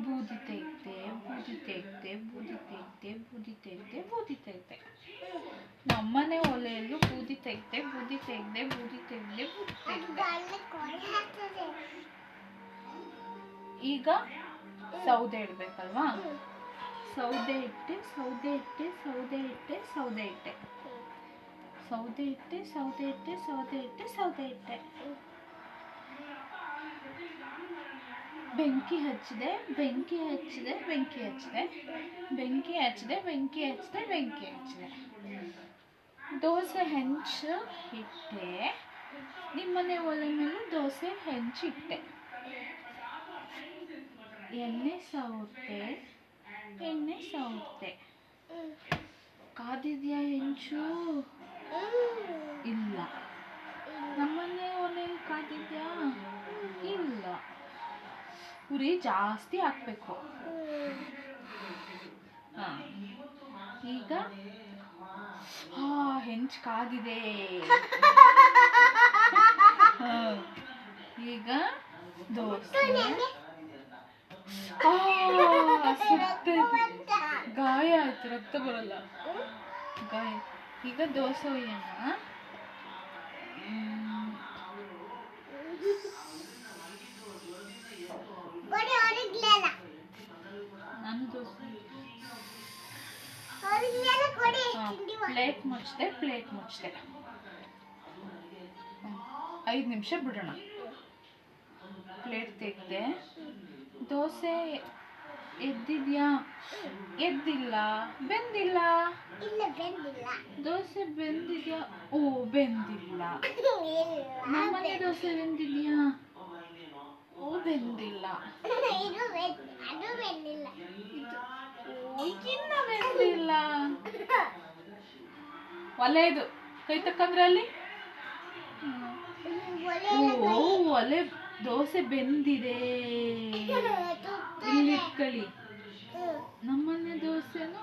ಬೂದಿ ತೆಗ್ದೆ ಬೂದಿ ತೆಗ್ದೆ ಬೂದಿ ತೆಗ್ದೆ ಬೂದಿ ತೆಗ್ದೆ ಬೂದಿ ತೆಗ್ದೆ. ನಮ್ಮನೆ ಒಲೆಯಲ್ಲೂ ಬೂದಿ ತೆಗ್ದೆ ಬೂದಿ ತೆಗ್ದೆ ಬೂದಿ ತೆಗ್ದೆ ಬೂದಿ ತೆಗ್ದೆ. ಈಗ ಸೌದೆ ಇಡ್ಬೇಕಲ್ವಾ? ಸೌದೆ ಇಟ್ಟೆ ಸೌದೆ ಇಟ್ಟೆ ಸೌದೆ ಇಟ್ಟೆ ಸೌದೆ ಇಟ್ಟೆ ಸೌದೆ ಇಟ್ಟೆ ಸೌದೆ ಇಟ್ಟೆ ಸೌದೆ ಇಟ್ಟೆ ಸೌದೆ ಇಟ್ಟೆ. ಬೆಂಕಿ ಹಚ್ಚಿದೆ ಬೆಂಕಿ ಹಚ್ಚಿದೆ ಬೆಂಕಿ ಹಚ್ಚಿದೆ ಬೆಂಕಿ ಹಚ್ಚಿದೆ ಬೆಂಕಿ ಹಚ್ಚಿದೆ ಬೆಂಕಿ ಹಚ್ಚಿದೆ. ದೋಸೆ ಹೆಂಚು ಇಟ್ಟೆ. ನಿಮ್ಮನೆ ಒಲೆ ಮೇಲೆ ದೋಸೆ ಹೆಂಚಿಟ್ಟೆ. ಎಣ್ಣೆ ಸವರ್ತೆ ಎಣ್ಣೆ ಸವರ್ತೆ. ಕಾದಿದ್ಯಾ ಹೆಂಚು? ಇಲ್ಲ. ನಮ್ಮನೆ ಒಲೆಯಲ್ಲಿ ಕಾದಿದ್ಯಾ? ಇಲ್ಲ. ಉರಿ ಜಾಸ್ತಿ ಹಾಕ್ಬೇಕು. ಈಗ ಹೆಂಚು ಕಾಗಿದೆ. ಈಗ ದೋಸೆ ಗಾಯ ಆಯ್ತು, ರಕ್ತ ಬರಲ್ಲ, ಗಾಯ. ಈಗ ದೋಸೆ ಹುಯ್ಯೋಣ. ನಾನು ದೋಸೆ ಪ್ಲೇಟ್ ಮುಚ್ಚಿದೆ ಪ್ಲೇಟ್ ಮುಚ್ಚಿದೆ. 5 ನಿಮಿಷ ಬಿಡೋಣ. ಪ್ಲೇಟ್ ತೆಗೆದೆ. ದೋಸೆ ಎದ್ದಿದ್ಯಾ? ಎದ್ದಿಲ್ಲ. ಬೆಂದಿಲ್ಲ. ದೋಸೆ ಬೆಂದಿದ್ಯಾ? ಓ ಬೆಂದಿಲ್ಲ. ನಮ್ಮನೆ ದೋಸೆ ಬೆಂದಿದ್ಯಾ? ಓ ಬೆಂದಿಲ್ಲ. ಇನ್ನ ಬೆಂದಿಲ್ಲ. ಒಲೆದು ಕೈ ತಕ್ಕಂದ್ರೆ ಅಲ್ಲಿ. ಓ ಒಲೆ ದೋಸೆ ಬೆಂದಿದೆ. ಇಲ್ಲಿ ಇಟ್ಕೊಳ್ಳಿ. ನಮ್ಮನೆ ದೋಸೆನು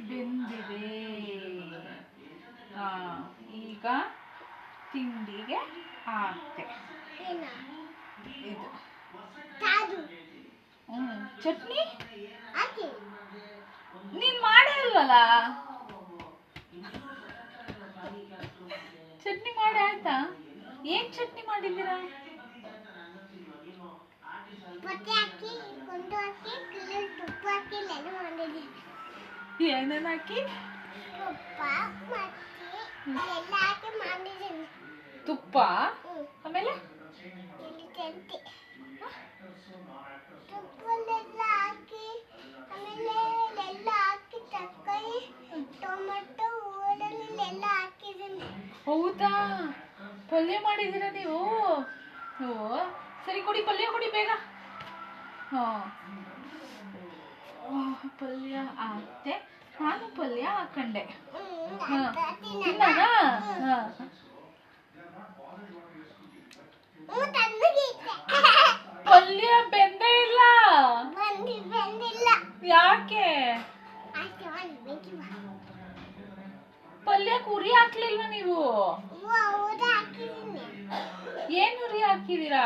ಬೆಂದಿದೆ. ಈಗ ತಿಂಡಿಗೆ ಹಾಕ್ತೆ. ಇದು ಚಟ್ನಿ ನೀನ್ ಮಾಡೇ ಅಲ್ವಲ್ಲ? ಚಟ್ನಿ ಮಾಡಿ ಆಯ್ತಾ? ಏನ್ ಚಟ್ನಿ ಮಾಡಿದ್ದೀರಾ? ಏನೇನು ಹಾಕಿ? ತುಪ್ಪ, ಆಮೇಲೆ ಹೌದಾ? ಪಲ್ಯ ಮಾಡಿದ್ದೀರಾ ನೀವು? ಓ ಸರಿ, ಕೊಡಿ ಪಲ್ಯ ಕೊಡಿ ಬೇಗ. ಪಲ್ಯ ಹಾಕ್ತೆ. ನಾನು ಪಲ್ಯ ಹಾಕೊಂಡೆ. ತಿನ್ನೋಣ? ಪಲ್ಯ ಬೆಂದೇ ಇಲ್ಲ. ಯಾಕೆ? ಪಲ್ಯಕ್ಕೆ ಉರಿ ಹಾಕ್ಲಿಲ್ವಾ ನೀವು? ಏನ್ ಉರಿ ಹಾಕಿದೀರಾ?